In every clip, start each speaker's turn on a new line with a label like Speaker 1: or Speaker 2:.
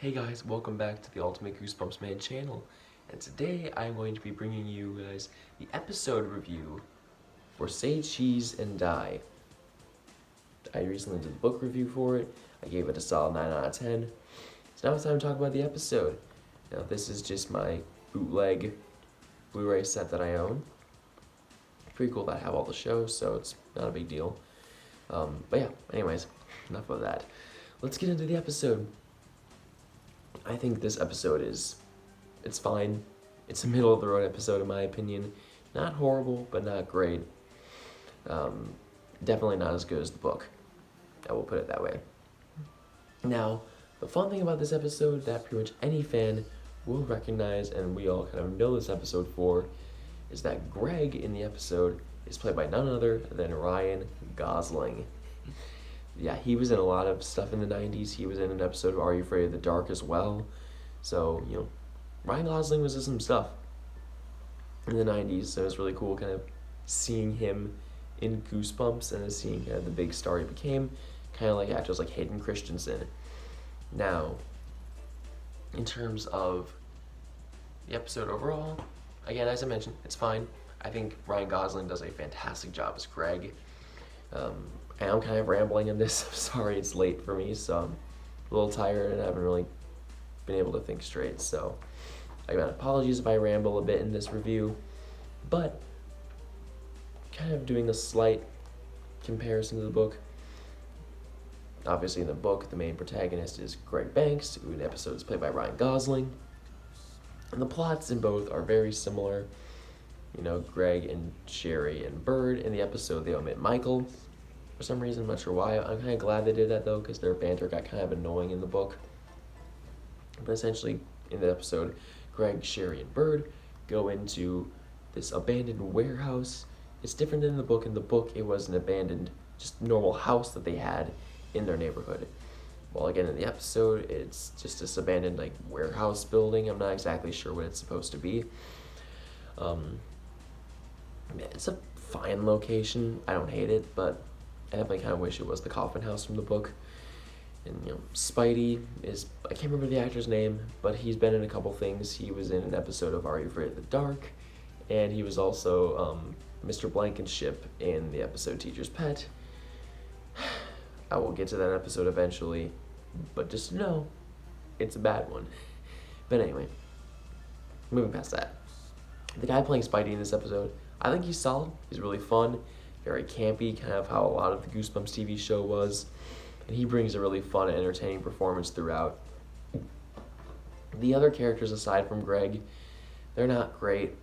Speaker 1: Hey guys, welcome back to the Ultimate Goosebumps Man channel, and today I'm going to be bringing you guys the episode review for Say Cheese and Die. I recently did the book review for it. I gave it a solid 9 out of 10. So now it's time to talk about the episode. Now this is just my bootleg Blu-ray set that I own. Pretty cool that I have all the shows, so it's not a big deal. But yeah, anyways, enough of that. Let's get into the episode. I think this episode it's fine. It's a middle of the road episode in my opinion. Not horrible, but not great. Definitely not as good as the book. I will put it that way. Now, the fun thing about this episode that pretty much any fan will recognize, and we all kind of know this episode for, is that Greg in the episode is played by none other than Ryan Gosling. Yeah, he was in a lot of stuff in the 90s. He was in an episode of Are You Afraid of the Dark as well. So, Ryan Gosling was in some stuff in the 90s. So it was really cool kind of seeing him in Goosebumps and seeing kind of the big star he became. Kind of like actors like Hayden Christensen. Now, in terms of the episode overall, again, as I mentioned, it's fine. I think Ryan Gosling does a fantastic job as Greg. I'm kind of rambling in this. I'm sorry it's late for me, so I'm a little tired and I haven't really been able to think straight. So, again, apologies if I ramble a bit in this review, but kind of doing a slight comparison to the book. Obviously, in the book, the main protagonist is Greg Banks, who in the episode is played by Ryan Gosling. And the plots in both are very similar. Greg and Sherry and Bird. In the episode, they omit Michael. For some reason, I'm not sure why. I'm kind of glad they did that, though, because their banter got kind of annoying in the book. But essentially, in the episode, Greg, Sherry, and Bird go into this abandoned warehouse. It's different than the book. In the book, it was an abandoned, just normal house that they had in their neighborhood. Well, again, in the episode, it's just this abandoned, warehouse building. I'm not exactly sure what it's supposed to be. It's a fine location. I don't hate it, but I definitely kind of wish it was the coffin house from the book. And, Spidey is, I can't remember the actor's name, but he's been in a couple things. He was in an episode of Are You Afraid of the Dark? And he was also Mr. Blankenship in the episode Teacher's Pet. I will get to that episode eventually, but just know, it's a bad one. But anyway, moving past that. The guy playing Spidey in this episode, I think he's solid. He's really fun. Very campy, kind of how a lot of the Goosebumps TV show was. And he brings a really fun and entertaining performance throughout. The other characters aside from Greg, they're not great.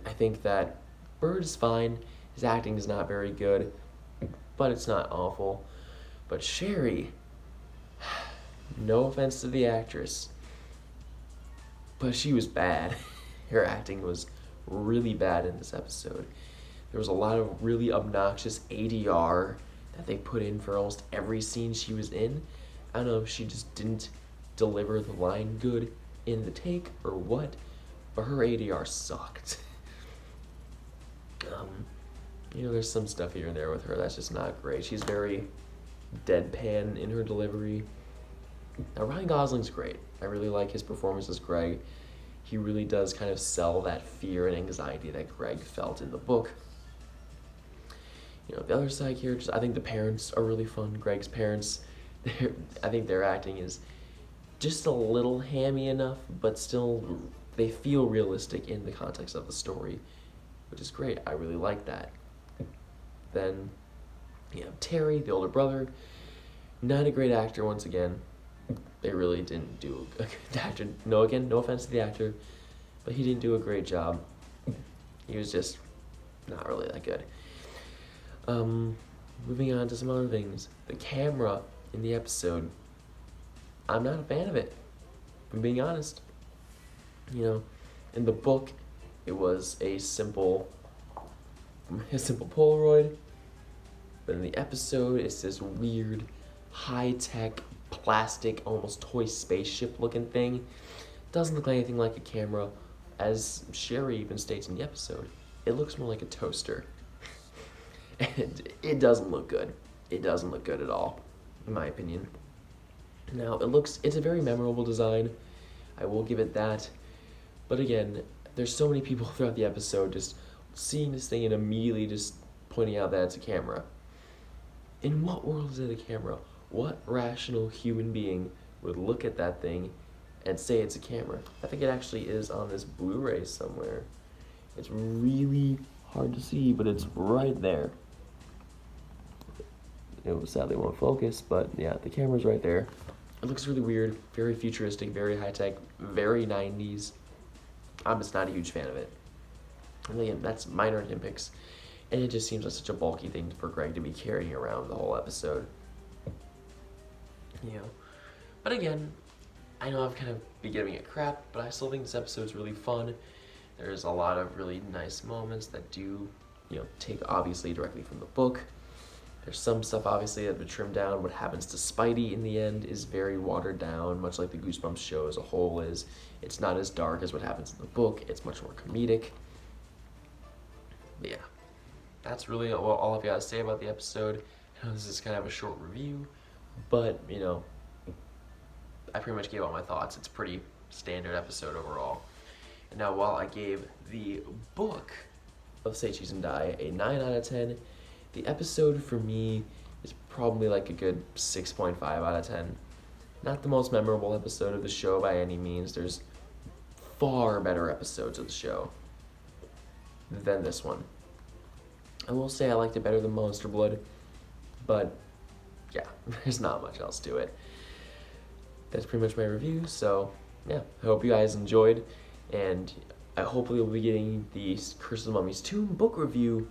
Speaker 1: I think that Bird is fine. His acting is not very good, but it's not awful. But Sherry, no offense to the actress, but she was bad. Her acting was really bad in this episode. There was a lot of really obnoxious ADR that they put in for almost every scene she was in. I don't know if she just didn't deliver the line good in the take or what, but her ADR sucked. There's some stuff here and there with her that's just not great. She's very deadpan in her delivery. Now, Ryan Gosling's great. I really like his performance as Greg. He really does kind of sell that fear and anxiety that Greg felt in the book. The other side characters, I think the parents are really fun. Greg's parents, I think their acting is just a little hammy enough, but still they feel realistic in the context of the story, which is great. I really like that. Then, Terry, the older brother, not a great actor once again. They really didn't do a good actor. No offense to the actor, but he didn't do a great job. He was just not really that good. Moving on to some other things. The camera in the episode, I'm not a fan of it, if I'm being honest. In the book, it was a simple Polaroid, but in the episode, it's this weird, high-tech, plastic, almost toy spaceship looking thing. Doesn't look anything like a camera. As Sherry even states in the episode, it looks more like a toaster. And it doesn't look good. It doesn't look good at all, in my opinion. Now, it's a very memorable design. I will give it that. But again, there's so many people throughout the episode just seeing this thing and immediately just pointing out that it's a camera. In what world is it a camera? What rational human being would look at that thing and say it's a camera? I think it actually is on this Blu-ray somewhere. It's really hard to see, but it's right there. It sadly won't focus, but yeah, the camera's right there. It looks really weird, very futuristic, very high-tech, very 90s. I'm just not a huge fan of it. And again, that's minor nitpicks, and it just seems like such a bulky thing for Greg to be carrying around the whole episode. You know, but again, I know I've kind of been giving it crap, but I still think this episode's really fun. There's a lot of really nice moments that do, take obviously directly from the book. There's some stuff obviously that would trim down. What happens to Spidey in the end is very watered down, much like the Goosebumps show as a whole is. It's not as dark as what happens in the book. It's much more comedic. But yeah, that's really all I've got to say about the episode. I know this is kind of a short review, but, I pretty much gave all my thoughts. It's a pretty standard episode overall. And now, while I gave the book of Say Cheese and Die a 9 out of 10, the episode for me is probably like a good 6.5 out of 10. Not the most memorable episode of the show by any means. There's far better episodes of the show than this one. I will say I liked it better than Monster Blood, but yeah, there's not much else to it. That's pretty much my review, so yeah, I hope you guys enjoyed, and I hopefully will be getting the Curse of the Mummy's Tomb book review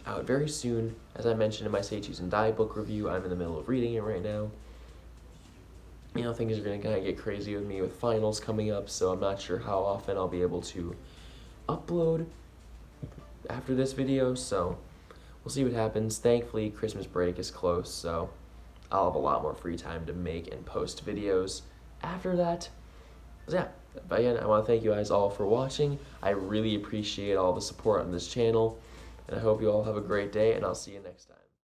Speaker 1: out very soon. As I mentioned in my Say Cheese and Die book review, I'm in the middle of reading it right now. Things are going to kind of get crazy with me with finals coming up, so I'm not sure how often I'll be able to upload after this video, so we'll see what happens. Thankfully, Christmas break is close, so I'll have a lot more free time to make and post videos after that. So yeah, but again, I want to thank you guys all for watching. I really appreciate all the support on this channel, and I hope you all have a great day, and I'll see you next time.